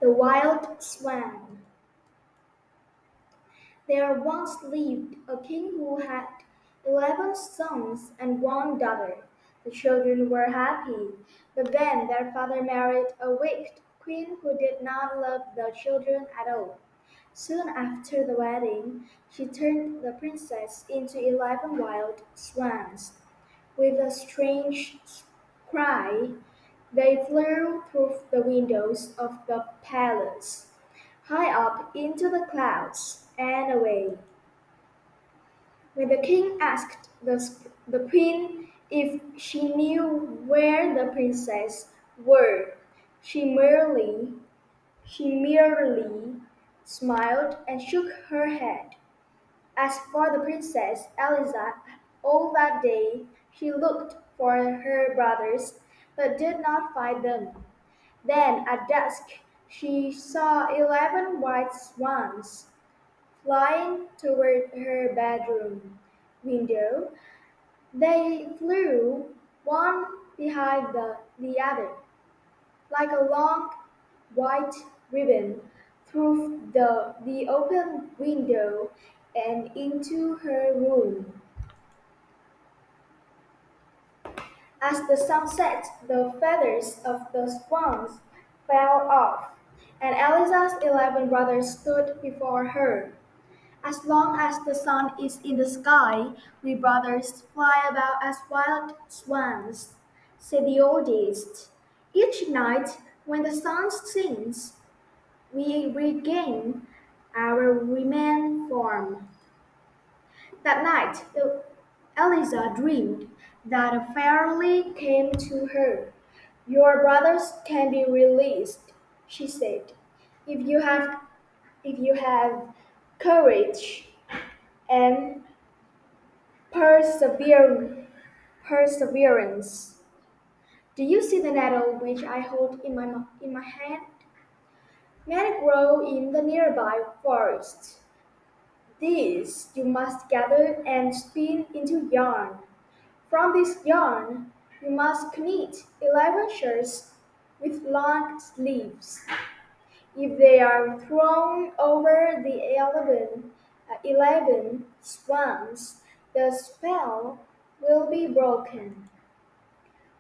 The Wild Swan. There once lived a king who had 11 sons and one daughter. The children were happy, but then their father married a wicked queen who did not love the children at all. Soon after the wedding, she turned the princess into 11 wild swans. With a strange cry, they flew through the windows of the palace, high up into the clouds, and away. When the king asked the queen if she knew where the princess were, she merely she merely smiled and shook her head. As for the princess Eliza, all that day she looked for her brothers, but did not find them. Then at dusk she saw 11 white swans flying toward her bedroom window. They flew one behind the other, like a long white ribbon, through the open window and into her room. As the sun set, the feathers of the swans fell off, and Eliza's 11 brothers stood before her. As long as the sun is in the sky, we brothers fly about as wild swans, said the oldest. Each night, when the sun sinks, we regain our women form. That night, Eliza dreamed that a fairy came to her. Your brothers can be released, she said, if you have courage and perseverance. Do you see the nettle which I hold in my hand? Many grow in the nearby forest. These you must gather and spin into yarn. From this yarn, you must knit 11 shirts with long sleeves. If they are thrown over the 11 swans, the spell will be broken.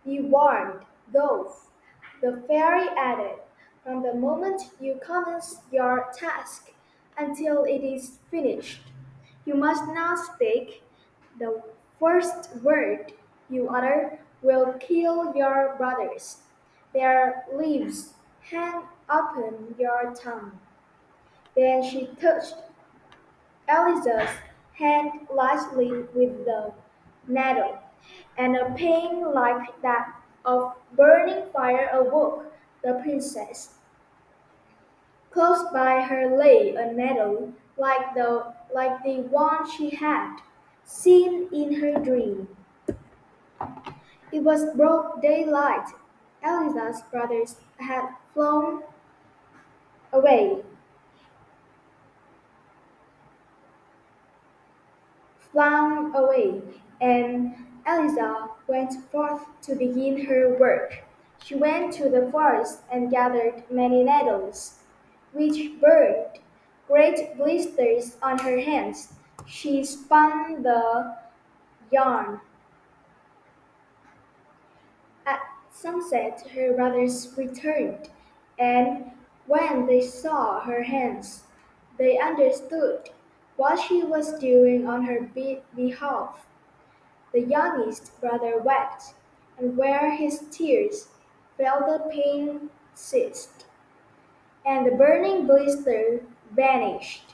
Be warned, though, the fairy added, from the moment you commence your task until it is finished, you must not speak. The first word you utter will kill your brothers. Their lives hang upon your tongue. Then she touched Eliza's hand lightly with the nettle, and a pain like that of burning fire awoke the princess. Close by her lay a nettle like the one she had seen in her dream. It was broad daylight. Eliza's brothers had away, flown away, and Eliza went forth to begin her work. She went to the forest and gathered many nettles, which burned great blisters on her hands. She spun the yarn. At sunset, her brothers returned, and when they saw her hands, they understood what she was doing on her behalf. The youngest brother wept, and where his tears fell the pain ceased, and the burning blister vanished.